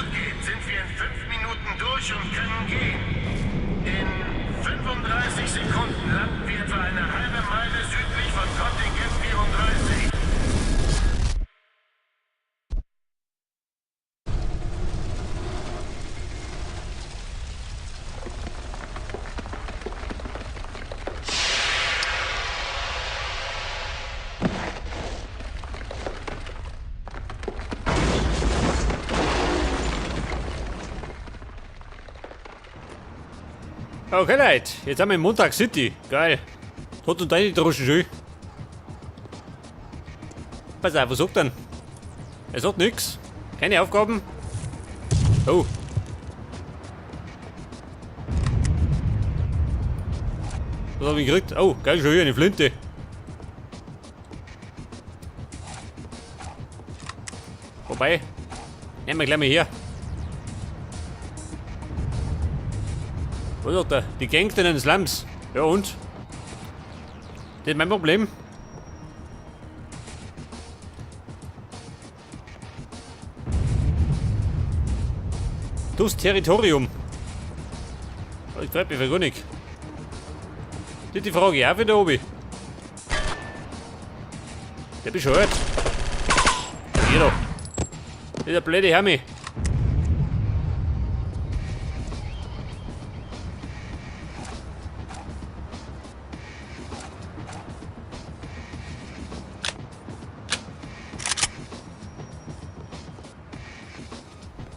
gut geht, sind wir in 5 Minuten durch und können gehen. In 35 Sekunden landen wir etwa eine halbe Meile südlich von Kontingent 34. Okay Leute, jetzt sind wir in Montag City. Geil. Hat und deine Droschen schön. Pass auf, was sagt denn? Er sagt nix. Keine Aufgaben. Oh. Was hab ich gekriegt? Oh, geil, schon hier eine Flinte. Wobei, nehmen wir gleich mal her. Was sagt er? Die Gangster in den Slums. Ja und? Das ist mein Problem. Das Territorium. Das gefällt mir gar nicht. Das ist die Frage, auch wieder oben. Der bescheuert. Hier doch. Dieser blöde Hermi.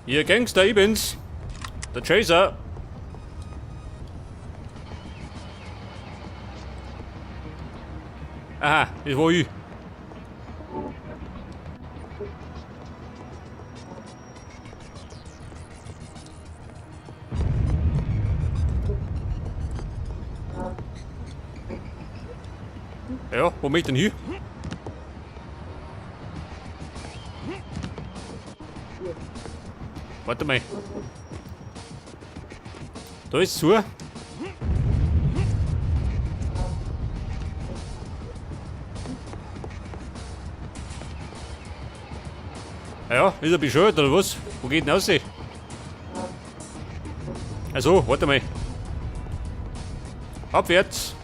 Ihr Gangster, ich bin's. Der Chaser. Aha, das war ich. Ja, wo bin ich denn hier? Warte mal. Da ist es zu. Ja, ist er bescheuert oder was? Wo geht denn raus? Also, warte mal. Abwärts.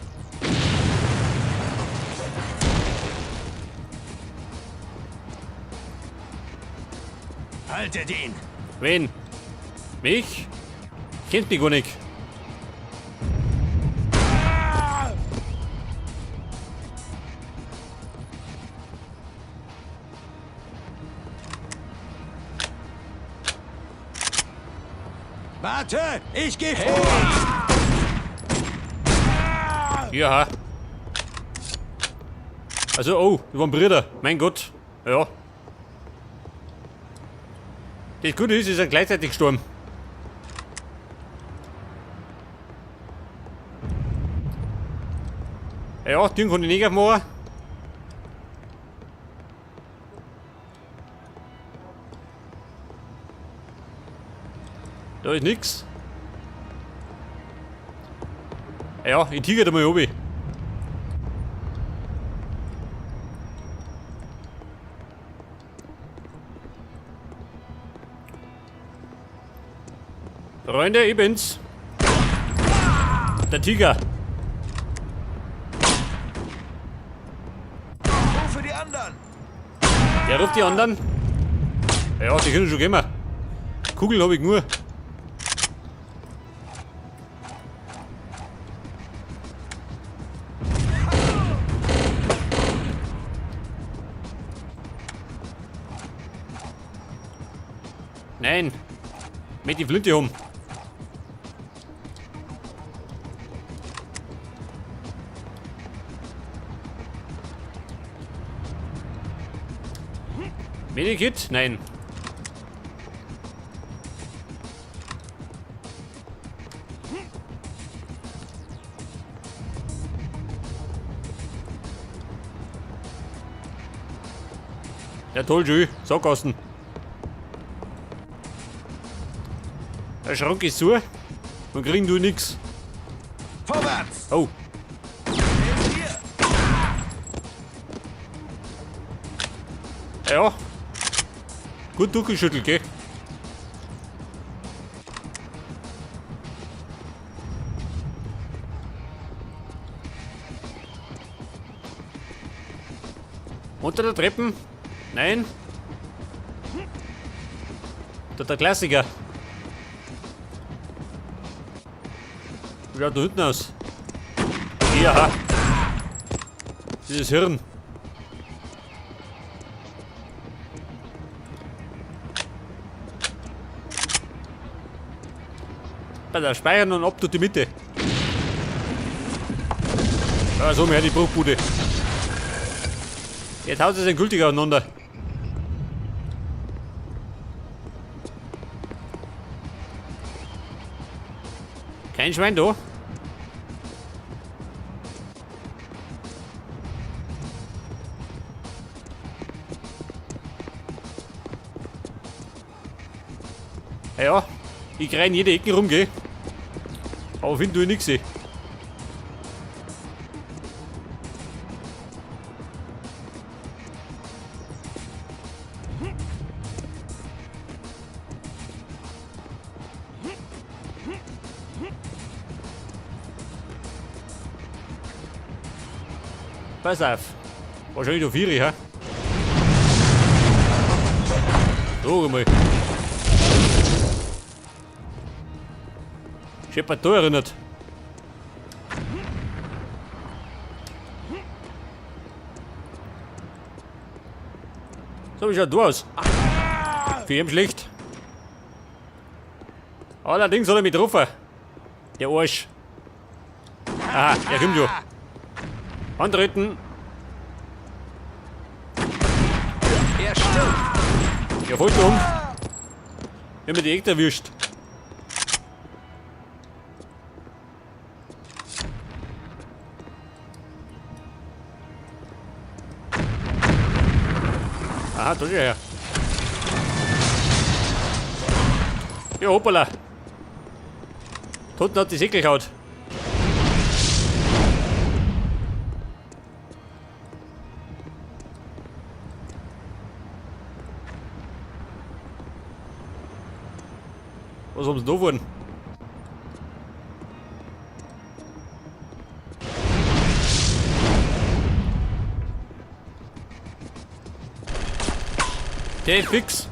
Haltet ihn! Wen? Mich? Kennt mich gar nicht. Warte! Ich geh vor! Ja. Also, oh, wir waren Brüder. Mein Gott. Ja. Das Gute ist, er gleichzeitig gestorben. Ja, den kann ich nicht aufmachen. Da ist nix. Ja, ich tiger da mal oben. Freunde, ich bin's. Der Tiger. Rufe die anderen! Der ruft die anderen. Ja, die können schon gehen. Kugeln habe ich nur. Nein. Mit die Flinte um. Medikit? Nein. Ja toll, schön. Sackgassen. Der Schrank ist zu. Dann kriegen du nix. Vorwärts! Oh. Ja. Gut durchgeschüttelt, gell? Unter der Treppen? Nein. Der Klassiker. Wie schaut da unten aus? Ja. Dieses Hirn. Bei der Speichern und ab tut die Mitte. Ja, so mehr die Bruchbude. Jetzt haut es den gültig auseinander. Kein Schwein da. Ja, ich rein jede Ecke rum, gell? Aber find du nix. Pass auf. Wahrscheinlich noch 4, ha? So mal. Scheppert da erinnert. So, wie schaut da aus? Für ihn schlecht. Allerdings hat er mich getroffen. Der Arsch. Aha, der kommt ja. Antreten. Er stirbt. Der fällt um. Wir haben die echt erwischt. Aha, da ist er her. Ja, hoppala. Toten hat die Säckel gehaut. Was haben sie da geworden? Der fix.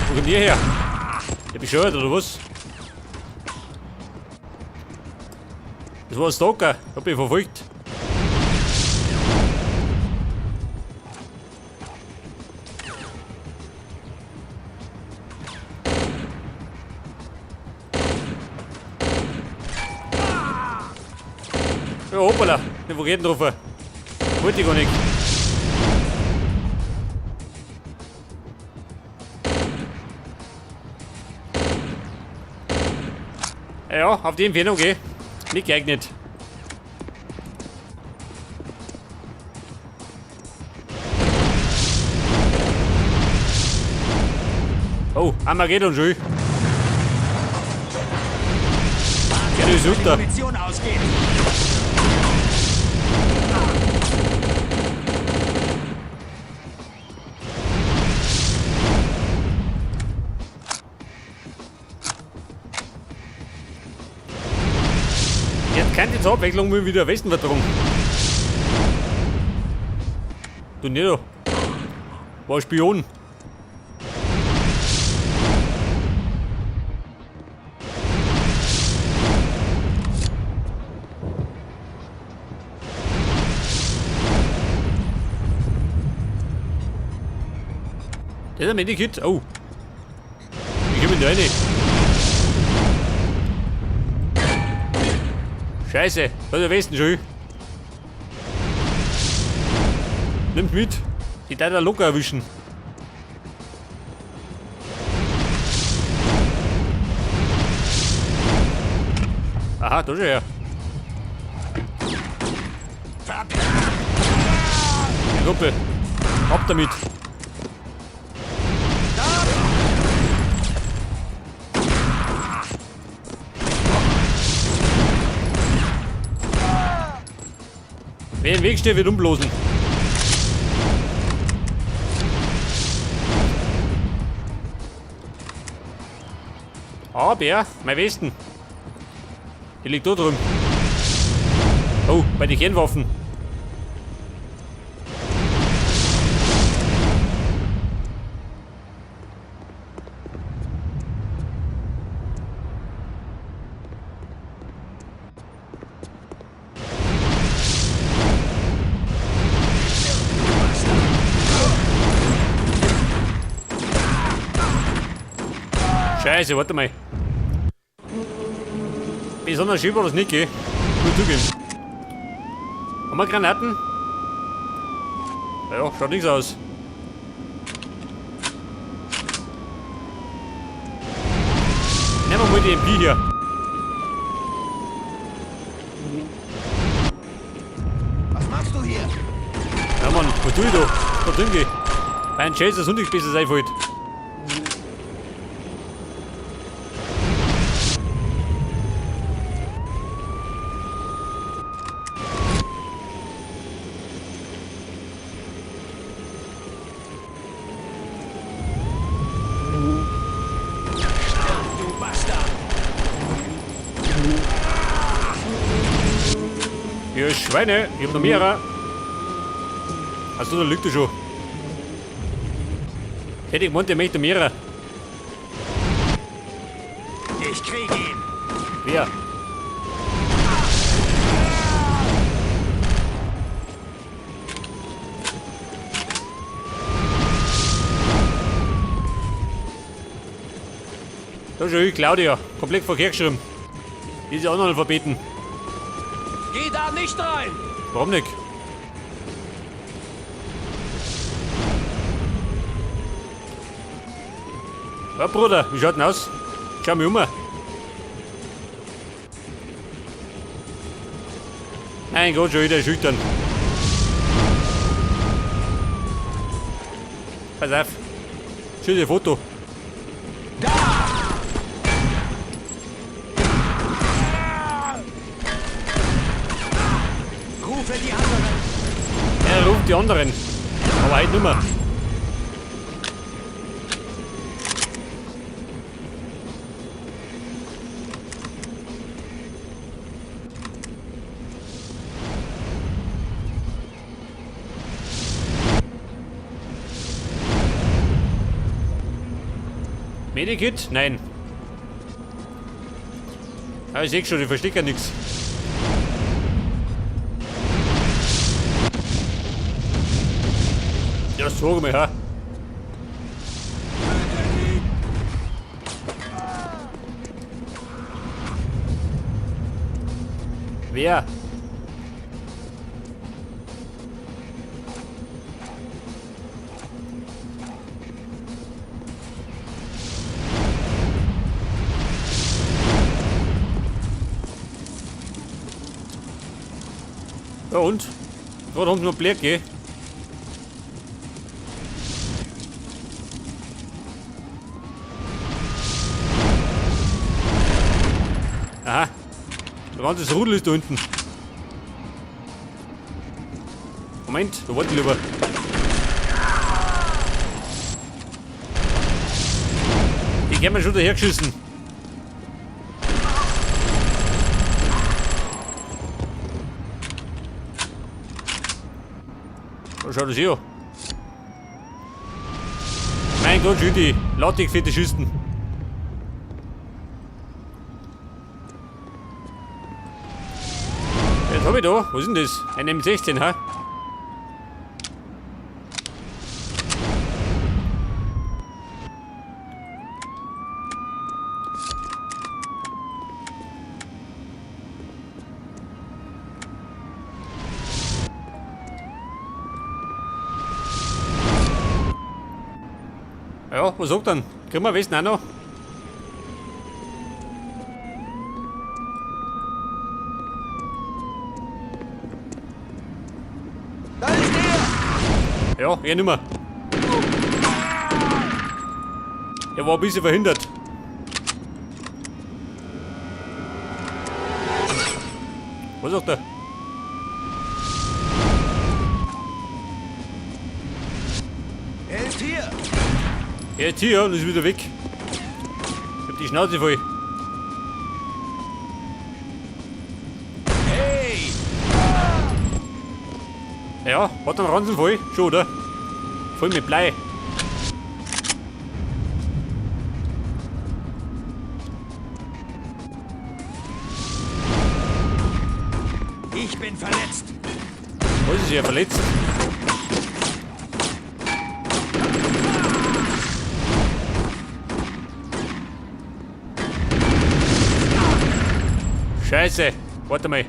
Wo kommt ihr her? Der bescheuert oder was? Das war ein Stalker. Hab mich verfolgt. Ja, hoppala. Den wo geht denn drauf? Wollte ich gar nicht. Ja, auf die Empfehlung geh. Nicht geeignet. Oh, Armageddon schon. Ja, du ist unter. Munition ausgeht. Jetzt kann die zur Abwechslung mal wieder Westenvertragung. Du nicht. War Spion. Das ist ein Medikit. Oh. Ich geh mit da rein. Scheiße. Da ist der Westen schon. Nimmt mit. Die darf er locker erwischen. Aha, da ist er her. Die Gruppe. Ab damit. Wer im Weg steht, wird umblosen. Ah, Bär, mein Westen. Die liegt da drüben. Oh, bei den Kernwaffen. Scheiße, warte mal. Besonders schön war das nicht, gell? Nur zugeben. Haben wir Granaten? Ja, schaut nichts aus. Nehmen wir mal die MP hier. Was machst du hier? Ja Mann, was tue ich da? Da drin geh. Bei einem Chase, das nichts Besseres einfällt. Du Bastard! Ihr Schweine, ich hab noch mehrere. Achso, da liegt er schon. Hätte ich gemeint, der möchte mehrere. Ich krieg ihn! Wer? Da schau ich, Claudia. Komplett verkehrt geschrieben. Diese anderen Alphabeten. Geh da nicht rein! Warum nicht? Ja, Bruder, wie schaut denn aus? Schau mich um. Mein Gott, schon wieder schüchtern. Pass auf. Schau dir ein Foto. Rufe die anderen! Er ruft die anderen. Aber heute nicht mehr. Medikit? Nein. Aber ich sehe schon, ich verstehe ja nichts. Ja, sag mal, ha. Wer? Ja und? Gerade haben sie noch Black, gell? Aha. Ein ganzes Rudel ist da unten. Moment, da warte ich lieber. Die haben wir schon dahergeschissen. Schau das hier an. Mein Gott, Judy, Latex-Fetischisten. Jetzt hab ich da, was ist denn das? Ein M16, ha? Ja, was sagt dann? Kriegen wir Westen auch noch? Da ist er! Ja, er nimmer. Er war ein bisschen verhindert. Was sagt er? Er ist hier! Er ist hier und ist wieder weg. Ich hab die Schnauze voll. Hey! Ja, hat einen Ransen voll. Schon, oder? Voll mit Blei. Ich bin verletzt! Was ist er verletzt? Scheiße. Warte mal.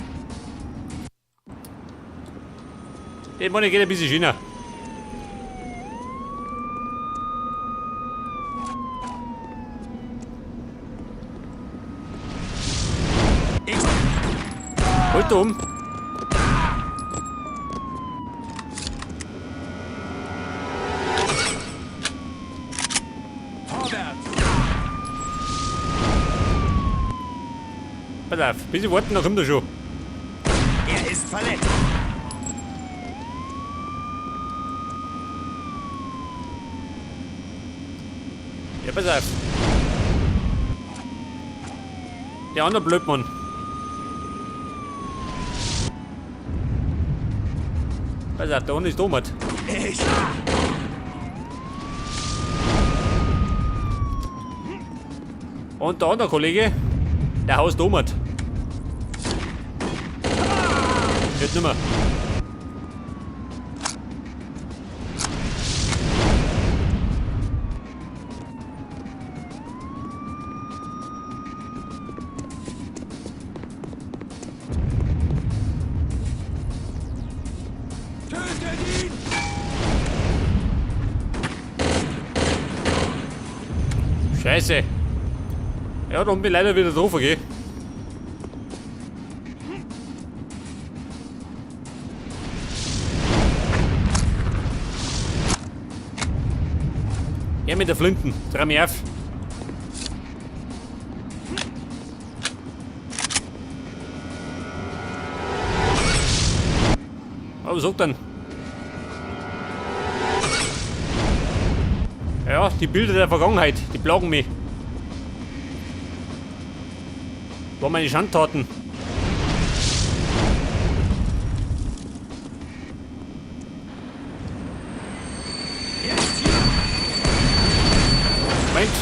Ich meine, geht ein bisschen schöner. Halt um. Vorwärts. Pass auf, bisschen warten, dann kommt er schon. Er ist verletzt. Ja, pass auf. Der andere Blödmann. Pass auf, da unten ist Thomas. Ich. Und der andere Kollege, der haust Thomas. Geht nicht mehr. Tötet ihn. Scheiße. Ja, da bin ich leider wieder drauf, okay? Ja, mit der Flinten. Dreh mich auf. Aber was sagt denn? Ja, die Bilder der Vergangenheit, die plagen mich. War meine Schandtaten. Er ist hier. Moment.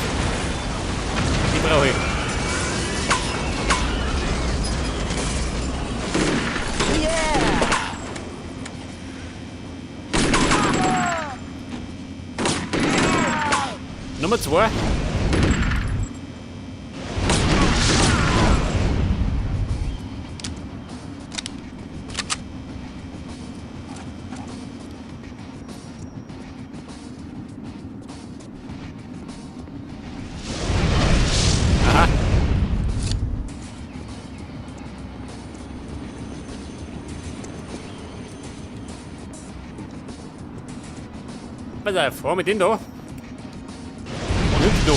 Die brauche ich. Nummer 2. Aha. Pass auf, fahr mit dem da. Und hinten da.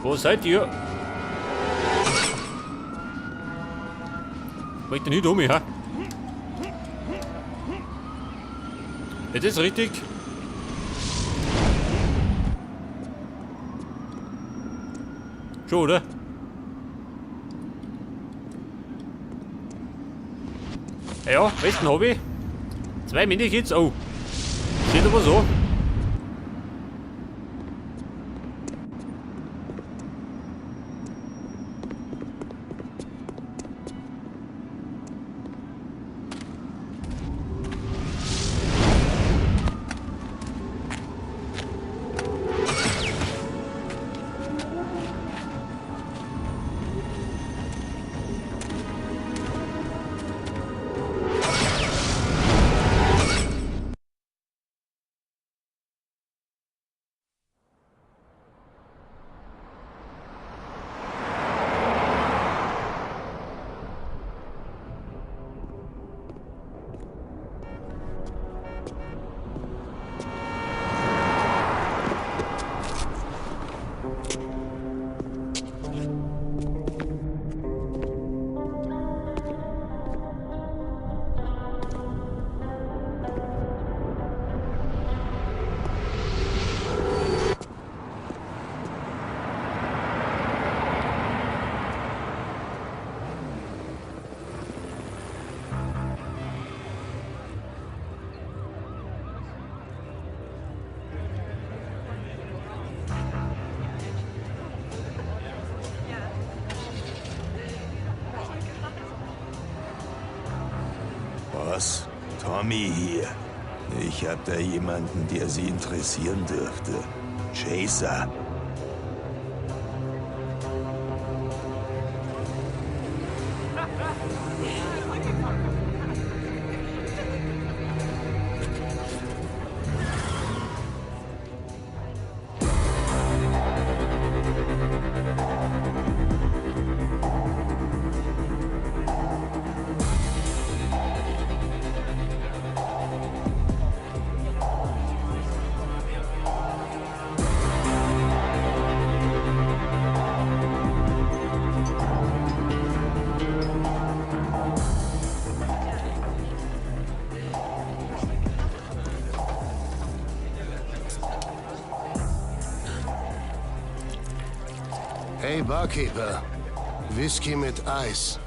Wo seid ihr? Wollt ihr nicht um mich, ha? Ist das richtig? Schon, oder? Ja, Westen habe ich. 2 Minikits. Oh. Steht aber so. Boss, Tommy hier. Ich hab da jemanden, der Sie interessieren dürfte. Chaser. Hey Barkeeper, Whisky mit Eis.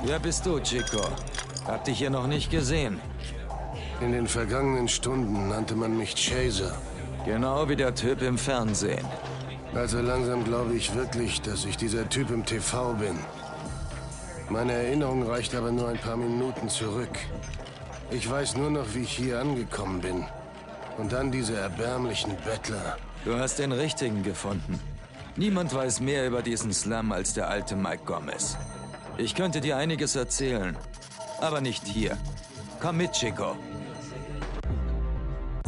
Wer bist du, Chico? Hab dich hier noch nicht gesehen. In den vergangenen Stunden nannte man mich Chaser. Genau wie der Typ im Fernsehen. Also langsam glaube ich wirklich, dass ich dieser Typ im TV bin. Meine Erinnerung reicht aber nur ein paar Minuten zurück. Ich weiß nur noch, wie ich hier angekommen bin. Und dann diese erbärmlichen Bettler. Du hast den Richtigen gefunden. Niemand weiß mehr über diesen Slum als der alte Mike Gomez. Ich könnte dir einiges erzählen, aber nicht hier. Komm mit, Chico.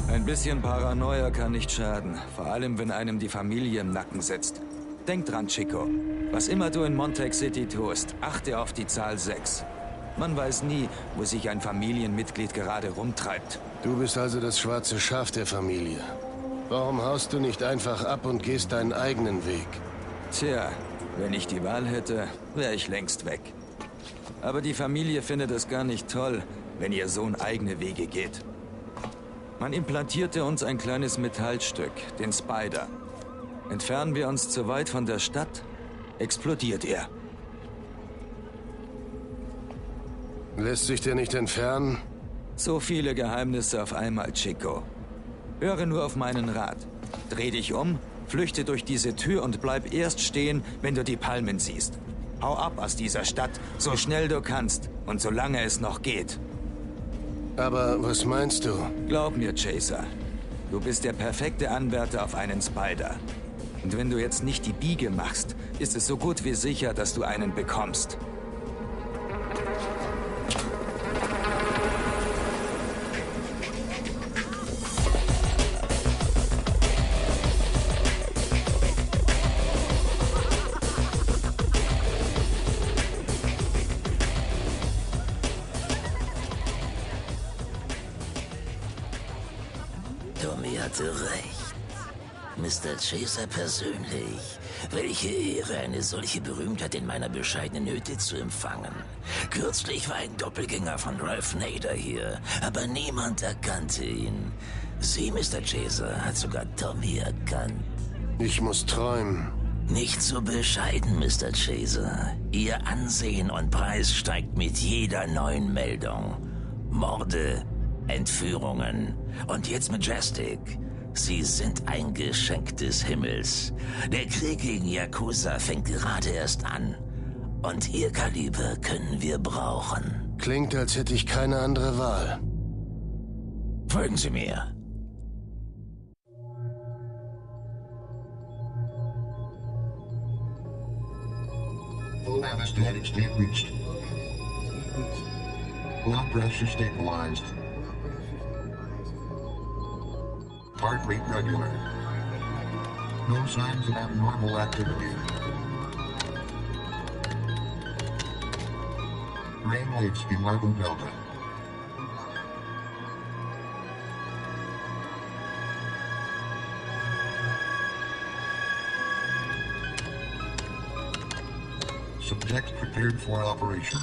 Ein bisschen Paranoia kann nicht schaden, vor allem wenn einem die Familie im Nacken sitzt. Denk dran, Chico. Was immer du in Montague City tust, achte auf die Zahl 6. Man weiß nie, wo sich ein Familienmitglied gerade rumtreibt. Du bist also das schwarze Schaf der Familie. Warum haust du nicht einfach ab und gehst deinen eigenen Weg? Tja, wenn ich die Wahl hätte, wäre ich längst weg. Aber die Familie findet es gar nicht toll, wenn ihr Sohn eigene Wege geht. Man implantierte uns ein kleines Metallstück, den Spider. Entfernen wir uns zu weit von der Stadt, explodiert er. Lässt sich der nicht entfernen? So viele Geheimnisse auf einmal, Chico. Höre nur auf meinen Rat. Dreh dich um, flüchte durch diese Tür und bleib erst stehen, wenn du die Palmen siehst. Hau ab aus dieser Stadt, so schnell du kannst und solange es noch geht. Aber was meinst du? Glaub mir, Chaser. Du bist der perfekte Anwärter auf einen Spider. Und wenn du jetzt nicht die Biege machst, ist es so gut wie sicher, dass du einen bekommst. Tommy hatte recht. Mr. Chaser persönlich. Welche Ehre, eine solche Berühmtheit in meiner bescheidenen Hütte zu empfangen. Kürzlich war ein Doppelgänger von Ralph Nader hier, aber niemand erkannte ihn. Sie, Mr. Chaser, hat sogar Tommy erkannt. Ich muss träumen. Nicht so bescheiden, Mr. Chaser. Ihr Ansehen und Preis steigt mit jeder neuen Meldung. Morde, Entführungen und jetzt Majestic. Sie sind ein Geschenk des Himmels. Der Krieg gegen Yakuza fängt gerade erst an. Und Ihr Kaliber können wir brauchen. Klingt, als hätte ich keine andere Wahl. Folgen Sie mir. Full anesthetic state reached. Blood pressure stabilized. Heart rate regular. No signs of abnormal activity. Brain waves 11 delta. Subject prepared for operation.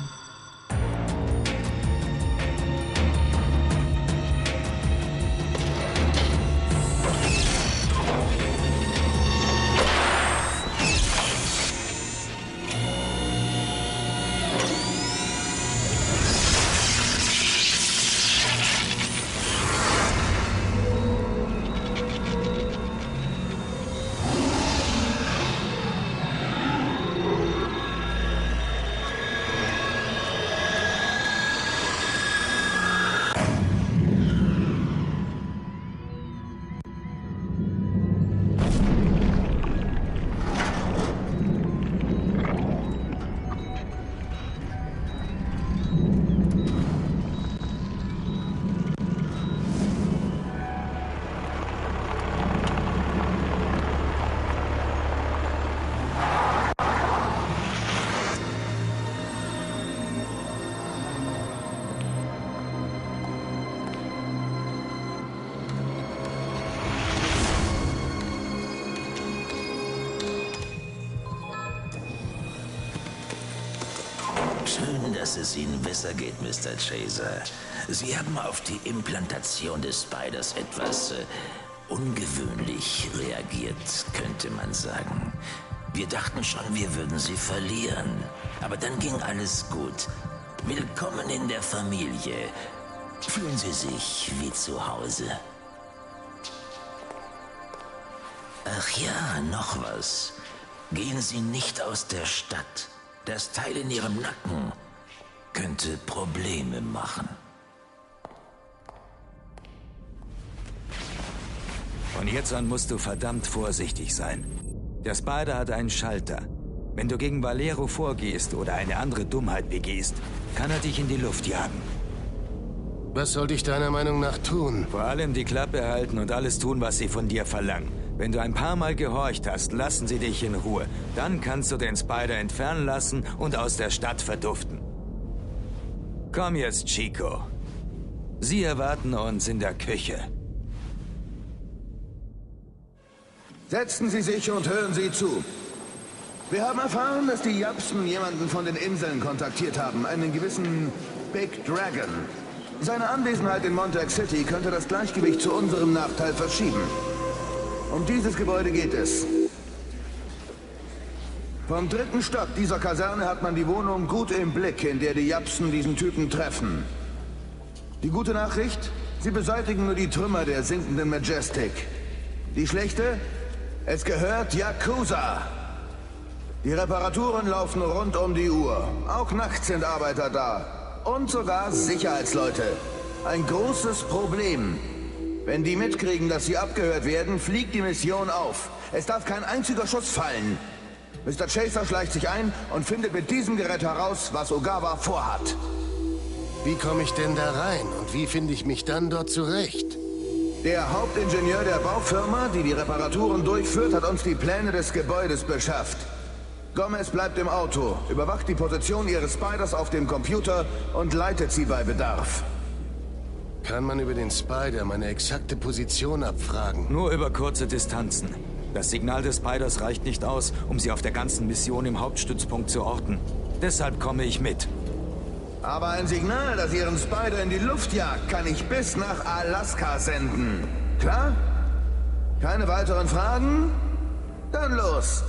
dass es Ihnen besser geht, Mr. Chaser. Sie haben auf die Implantation des Spiders etwas ungewöhnlich reagiert, könnte man sagen. Wir dachten schon, wir würden Sie verlieren. Aber dann ging alles gut. Willkommen in der Familie. Fühlen Sie sich wie zu Hause. Ach ja, noch was. Gehen Sie nicht aus der Stadt. Das Teil in Ihrem Nacken könnte Probleme machen. Von jetzt an musst du verdammt vorsichtig sein. Der Spider hat einen Schalter. Wenn du gegen Valero vorgehst oder eine andere Dummheit begehst, kann er dich in die Luft jagen. Was sollte ich deiner Meinung nach tun? Vor allem die Klappe halten und alles tun, was sie von dir verlangen. Wenn du ein paar Mal gehorcht hast, lassen sie dich in Ruhe. Dann kannst du den Spider entfernen lassen und aus der Stadt verduften. Komm jetzt, Chico. Sie erwarten uns in der Küche. Setzen Sie sich und hören Sie zu. Wir haben erfahren, dass die Japsen jemanden von den Inseln kontaktiert haben, einen gewissen Big Dragon. Seine Anwesenheit in Montague City könnte das Gleichgewicht zu unserem Nachteil verschieben. Um dieses Gebäude geht es. Vom 3. Stock dieser Kaserne hat man die Wohnung gut im Blick, in der die Japsen diesen Typen treffen. Die gute Nachricht? Sie beseitigen nur die Trümmer der sinkenden Majestic. Die schlechte? Es gehört Yakuza. Die Reparaturen laufen rund um die Uhr. Auch nachts sind Arbeiter da. Und sogar Sicherheitsleute. Ein großes Problem. Wenn die mitkriegen, dass sie abgehört werden, fliegt die Mission auf. Es darf kein einziger Schuss fallen. Mr. Chaser schleicht sich ein und findet mit diesem Gerät heraus, was Ogawa vorhat. Wie komme ich denn da rein und wie finde ich mich dann dort zurecht? Der Hauptingenieur der Baufirma, die die Reparaturen durchführt, hat uns die Pläne des Gebäudes beschafft. Gomez bleibt im Auto, überwacht die Position ihres Spiders auf dem Computer und leitet sie bei Bedarf. Kann man über den Spider meine exakte Position abfragen? Nur über kurze Distanzen. Das Signal des Spiders reicht nicht aus, um sie auf der ganzen Mission im Hauptstützpunkt zu orten. Deshalb komme ich mit. Aber ein Signal, das Ihren Spider in die Luft jagt, kann ich bis nach Alaska senden. Klar? Keine weiteren Fragen? Dann los!